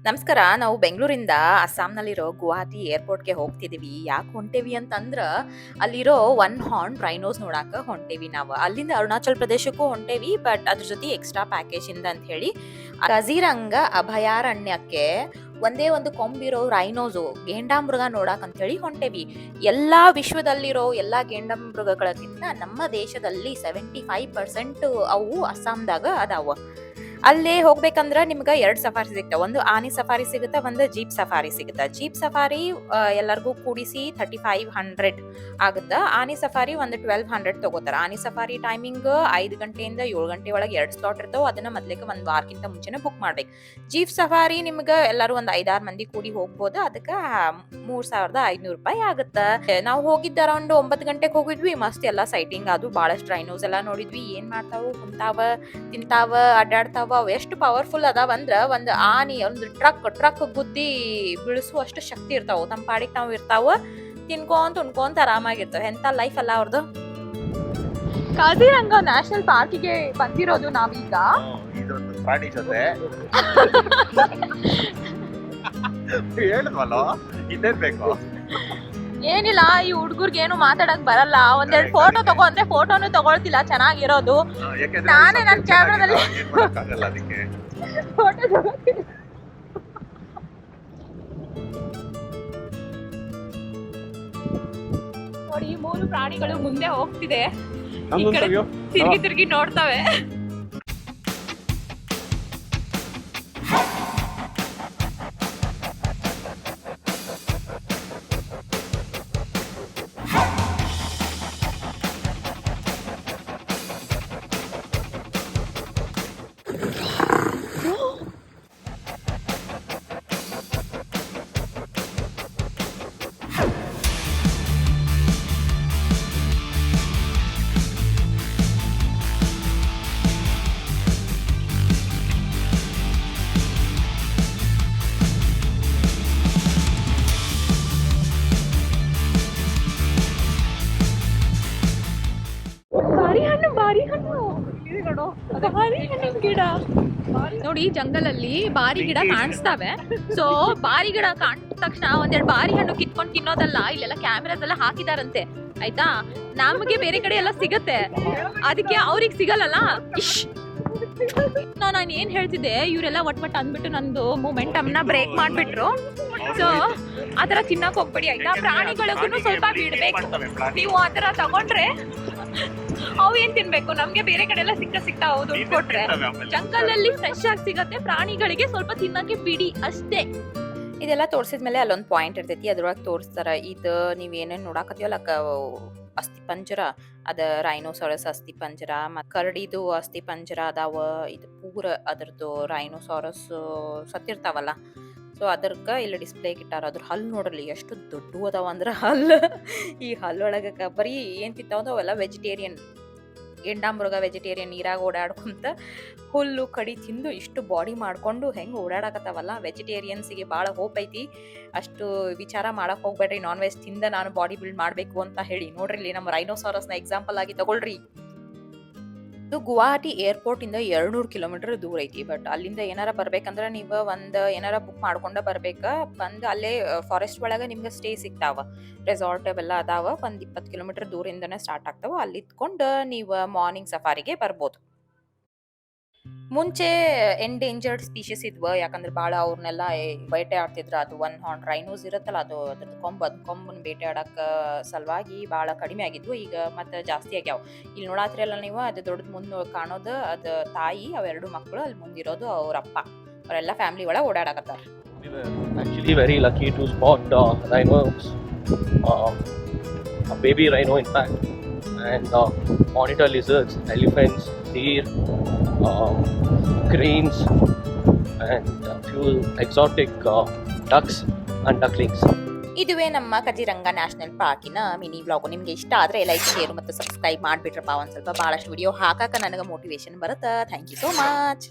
ನಮಸ್ಕಾರ. ನಾವು ಬೆಂಗಳೂರಿಂದ ಅಸ್ಸಾಂನಲ್ಲಿರೋ ಗುವಾಹಟಿ ಏರ್ಪೋರ್ಟ್‌ಗೆ ಹೋಗ್ತಿದೀವಿ. ಯಾಕೆ ಹೊಂಟೇವಿ ಅಂತಂದ್ರ, ಅಲ್ಲಿರೋ ಒನ್ ಹಾರ್ನ್ ರೈನೋಸ್ ನೋಡಾಕ ಹೊಂಟೇವಿ ನಾವು. ಅಲ್ಲಿಂದ ಅರುಣಾಚಲ್ ಪ್ರದೇಶಕ್ಕೂ ಹೊಂಟೇವಿ. ಬಟ್ ಅದ್ರ ಜೊತೆ ಎಕ್ಸ್ಟ್ರಾ ಪ್ಯಾಕೇಜ್ ಇಂದ ಅಂತ ಹೇಳಿ ಕಜಿರಂಗ ಅಭಯಾರಣ್ಯಕ್ಕೆ ಒಂದೇ ಒಂದು ಕೊಂಬಿರೋ ರೈನೋಸು ಗೇಂಡಾಮೃಗ ನೋಡಾಕ್ ಅಂತ ಹೇಳಿ ಹೊಂಟೇವಿ. ಎಲ್ಲಾ ವಿಶ್ವದಲ್ಲಿರೋ ಎಲ್ಲಾ ಗೇಂಡಾಮೃಗಗಳಿಗಿಂತ ನಮ್ಮ ದೇಶದಲ್ಲಿ 75% ಅವು ಅಸ್ಸಾಂದಾಗ ಅದಾವ. ಅಲ್ಲೇ ಹೋಗ್ಬೇಕಂದ್ರ ನಿಮ್ಗ 2 ಸಫಾರಿ ಸಿಗ್ತಾವ. ಒಂದು ಆನಿ ಸಫಾರಿ ಸಿಗುತ್ತ, ಒಂದು ಜೀಪ್ ಸಫಾರಿ ಸಿಗುತ್ತ. ಜೀಪ್ ಸಫಾರಿ ಎಲ್ಲರಿಗೂ ಕೂಡಿಸಿ 3500 ಆಗುತ್ತ. ಆನಿ ಸಫಾರಿ ಒಂದು 1200 ತಗೋತಾರ. ಆನಿ ಸಫಾರಿ ಟೈಮಿಂಗ್ 5 ಗಂಟೆಯಿಂದ 7 ಗಂಟೆ ಒಳಗೆ 2 ಸ್ಲಾಟ್ ಇರ್ತಾವ. ಅದನ್ನ ಮೊದ್ಲೇಕ ಒಂದ್ ವಾರಕ್ಕಿಂತ ಮುಂಚೆನೆ ಬುಕ್ ಮಾಡ್ಬೇಕು. ಜೀಪ್ ಸಫಾರಿ ನಿಮ್ಗ ಎಲ್ಲರೂ ಒಂದ್ 5-6 ಮಂದಿ ಕೂಡಿ ಹೋಗ್ಬೋದು. ಅದಕ್ಕ 3500 ರೂಪಾಯಿ ಆಗುತ್ತ. ನಾವು ಹೋಗಿದ್ದ ಅರೌಂಡ್ 9 ಗಂಟೆಗೆ ಹೋಗಿದ್ವಿ. ಮಸ್ತ್ ಎಲ್ಲಾ ಸೈಟಿಂಗ್ ಅದು ಬಹಳಷ್ಟು ರೈನೋಸ್ ಎಲ್ಲಾ ನೋಡಿದ್ವಿ. ಏನ್ ಮಾಡ್ತಾವು, ಕುಂತಾವ, ತಿಂತಾವ, ಅಡ್ಡಾಡ್ತಾವ. ಅವು ಎಷ್ಟು ಪವರ್ಫುಲ್ ಅದಾವಂದ್ರ, ಒಂದು ಆನಿ ಒಂದು ಟ್ರಕ್ ಗುದ್ದಿ ಬೀಳಿಸುವಷ್ಟು ಶಕ್ತಿ ಇರ್ತಾವ. ತಮ್ಮ ಪಾಡಿಗೆ ತಾವು ಇರ್ತಾವ, ತಿನ್ಕೊಂತ ಉಣ್ಕೊಂತ ಆರಾಮಾಗಿರ್ತಾವ. ಎಂತ ಲೈಫ್ ಅಲ್ಲ ಅವ್ರದ್ದು. ಕಾಜಿರಂಗ ನ್ಯಾಷನಲ್ ಪಾರ್ಕಿಗೆ ಬಂದಿರೋದು ನಾವೀಗ. ಇದೊಂದು ಪ್ರಾಣಿ ಜೊತೆ ಹೇಳಿದ್ವಲ್ಲ, ಇನ್ನೇನ್ ಬೇಕು? ಏನಿಲ್ಲ, ಈ ಹುಡ್ಗುರ್ಗೆ ಏನು ಮಾತಾಡಕ್ ಬರಲ್ಲ. ಒಂದೆರಡು ಫೋಟೋ ತಗೋ ಅಂದ್ರೆ ಫೋಟೋನು ತಗೊಳ್ತಿಲ್ಲ ಚೆನ್ನಾಗಿರೋದು. ನಾನೇ ನನ್ನ ಕ್ಯಾಮ್ರಾದಲ್ಲಿ ಫೋಟೋ ತಗೋತೀನಿ. ನೋಡಿ, ಈ 3 ಪ್ರಾಣಿಗಳು ಮುಂದೆ ಹೋಗ್ತಿದೆ. ಈ ಕಡೆ ತಿರುಗಿ ನೋಡ್ತವೆ. ಗಿಡ ನೋಡಿ, ಜಂಗಲ್ ಅಲ್ಲಿ ಬಾರಿ ಗಿಡ ಕಾಣಿಸ್ತಾವೆ. ಸೊ ಬಾರಿ ಗಿಡ ಕಾಣಿದ ತಕ್ಷಣ ಒಂದೆರಡು ಬಾರಿ ಹಣ್ಣು ಕಿತ್ಕೊಂಡು ತಿನ್ನೋದಲ್ಲ, ಇಲ್ಲೆಲ್ಲ ಕ್ಯಾಮೆರಾದೆಲ್ಲ ಹಾಕಿದಾರಂತೆ. ಆಯ್ತಾ, ನಮಗೆ ಬೇರೆ ಕಡೆ ಎಲ್ಲ ಸಿಗತ್ತೆ, ಅದಕ್ಕೆ ಅವ್ರಿಗೆ ಸಿಗಲ್ಲಲ್ಲ. ನಾನು ಏನ್ ಹೇಳ್ತಿದ್ದೆ, ಇವರೆಲ್ಲ ಒಟ್ ಅಂದ್ಬಿಟ್ಟು ನಂದು ಮೊಮೆಂಟಮ್ನ ಬ್ರೇಕ್ ಮಾಡ್ಬಿಟ್ರು. ಸೊ ಆತರ ತಿನ್ನಕ್ ಹೋಗ್ಬೇಡಿ ಆಯ್ತಾ. ಪ್ರಾಣಿಗಳಿಗೂ ಸ್ವಲ್ಪ ಬಿಡ್ಬೇಕು. ನೀವು ಆತರ ತಗೊಂಡ್ರೆ ಅವು ಏನ್ ತಿನ್ಬೇಕು, ನಮ್ಗೆ ಬೇರೆ ಕಡೆ ಎಲ್ಲ ಸಿಗ್ತಾವ ದುಡ್ಡು ಕೊಟ್ರೆ. ಜಂಗಲ್ ಅಲ್ಲಿ ಫ್ರೆಶ್ ಆಗಿ ಸಿಗತ್ತೆ, ಪ್ರಾಣಿಗಳಿಗೆ ಸ್ವಲ್ಪ ತಿನ್ನಕ್ಕೆ ಬಿಡಿ ಅಷ್ಟೇ. ಇದೆಲ್ಲ ತೋರ್ಸಿದ್ಮೇಲೆ ಅಲ್ಲೊಂದು ಪಾಯಿಂಟ್ ಇರ್ತೈತಿ, ಅದ್ರೊಳಗೆ ತೋರಿಸ್ತಾರ. ಇದು ನೀವೇನೇನ್ ನೋಡಾಕತ್ತೀವಲ್ಲ, ಅಸ್ಥಿ ಪಂಜರ, ಅದ ರೈನೋಸಾರಸ್ ಅಸ್ಥಿ ಪಂಜರ, ಮತ್ ಕರಡಿದು ಅಸ್ಥಿ ಪಂಜರ ಅದಾವ. ಇದು ಪೂರ ಅದರದ್ದು ರೈನೋಸಾರಸ್ ಸತ್ತಿರ್ತಾವಲ್ಲ, ಸೊ ಅದಕ್ಕ ಇಲ್ಲಿ ಡಿಸ್ಪ್ಲೇಗೆ ಇಟ್ಟಾರ. ಅದ್ರ ಹಲ್ಲು ನೋಡ್ರಿ ಎಷ್ಟು ದೊಡ್ಡ ಅದಾವ ಅಂದ್ರ ಹಲ್ಲು. ಈ ಹಲ್ಲೊಳಗ ಬರೀ ಏನ್ ತಿಂತಾವ ಅವೆಲ್ಲ ವೆಜಿಟೇರಿಯನ್. ಗೆಂಡಾಮೃಗ ವೆಜಿಟೇರಿಯನ್, ನೀರಾಗ ಓಡಾಡ್ಕೊಂತ ಹುಲ್ಲು ಕಡಿ ತಿಂದು ಇಷ್ಟು ಬಾಡಿ ಮಾಡ್ಕೊಂಡು ಹೆಂಗ್ ಓಡಾಡಕತ್ತಾವಲ್ಲ. ವೆಜಿಟೇರಿಯನ್ಸಿಗೆ ಭಾಳ ಹೋಪ್ ಐತಿ. ಅಷ್ಟು ವಿಚಾರ ಮಾಡಕ್ ಹೋಗ್ಬೇಡ್ರಿ, ನಾನ್ ವೆಜ್ ತಿಂದ ನಾನು ಬಾಡಿ ಬಿಲ್ಡ್ ಮಾಡ್ಬೇಕು ಅಂತ ಹೇಳಿ. ನೋಡ್ರಿ, ಇಲ್ಲಿ ನಮ್ಮ ರೈನೋಸಾರಸ್ನ ಎಕ್ಸಾಂಪಲ್ ಆಗಿ ತಗೊಳ್ರಿ. ಇದು ಗುವಾಹಟಿ ಏರ್ಪೋರ್ಟ್ ಇಂದ 200 ಕಿಲೋಮೀಟರ್ ದೂರ ಐತಿ. ಬಟ್ ಅಲ್ಲಿಂದ ಏನಾರ ಬರ್ಬೇಕಂದ್ರ ನೀವು ಏನಾರ ಬುಕ್ ಮಾಡ್ಕೊಂಡ ಬರ್ಬೇಕ. ಬಂದ್ ಅಲ್ಲೇ ಫಾರೆಸ್ಟ್ ಒಳಗ ನಿಮ್ಗೆ ಸ್ಟೇ ಸಿಗ್ತಾವ. ರೆಸಾರ್ಟ್ ಅವೆಲ್ಲ ಅದಾವ. 20 ಕಿಲೋಮೀಟರ್ ದೂರಿಂದನೇ ಸ್ಟಾರ್ಟ್ ಆಗ್ತಾವ. ಅಲ್ಲಿ ಇದ್ಕೊಂಡು ನೀವು ಮಾರ್ನಿಂಗ್ ಸಫಾರಿಗೆ ಬರ್ಬೋದು. ಮುಂಚೆ ಎಂಡೇಂಜರ್ಡ್ ಸ್ಪೀಷೀಸ್ ಇದ್ವ, ಯಾಕಂದ್ರೆ ಭಾಳ ಅವ್ರನ್ನೆಲ್ಲ ಬೇಟೆ ಆಡ್ತಿದ್ರ. ಅದು ಒನ್ ಹಾರ್ನ್ ರೈನೋಸ್ ಇರುತ್ತಲ್ಲ, ಅದ್ರದ್ದು ಕೊಂಬನ್ ಬೇಟೆ ಆಡಕ್ಕ ಸಲುವಾಗಿ ಭಾಳ ಕಡಿಮೆ ಆಗಿದ್ವು. ಈಗ ಮತ್ತೆ ಜಾಸ್ತಿ ಆಗ್ಯಾವ. ಇಲ್ಲಿ ನೋಡಾತ್ರಿಯಲ್ಲ ನೀವು, ಅದು ದೊಡ್ಡದ್ ಮುಂದೆ ಕಾಣೋದು ಅದು ತಾಯಿ, ಅವೆರಡು ಮಕ್ಕಳು, ಅಲ್ಲಿ ಮುಂದಿರೋದು ಅವ್ರಪ್ಪ. ಅವರೆಲ್ಲ ಫ್ಯಾಮಿಲಿ ಒಳಗೆ ಓಡಾಡಕತ್ತಾರ. Actually very lucky to spot rhinos, a baby rhino in fact, and monitor lizards, elephants, deer, cranes, and a few exotic ducks and ducklings. ಇದುವೇ ನಮ್ಮ ಕಜಿರಂಗ ನ್ಯಾಷನಲ್ ಪಾರ್ಕಿನ ಮಿನಿ ವ್ಲಾಗು. ನಿಮ್ಗೆ ಇಷ್ಟ ಆದ್ರೆ ಲೈಕ್, ಶೇರ್ ಮತ್ತು ಸಬ್ಸ್ಕ್ರೈಬ್ ಮಾಡಿಬಿಟ್ರಪ್ಪ. ಒಂದು ಸ್ವಲ್ಪ ಭಾಳಷ್ಟು ವಿಡಿಯೋ ಹಾಕಕ್ಕೆ ನನಗೆ ಮೋಟಿವೇಶನ್ ಬರುತ್ತೆ. Thank you so much.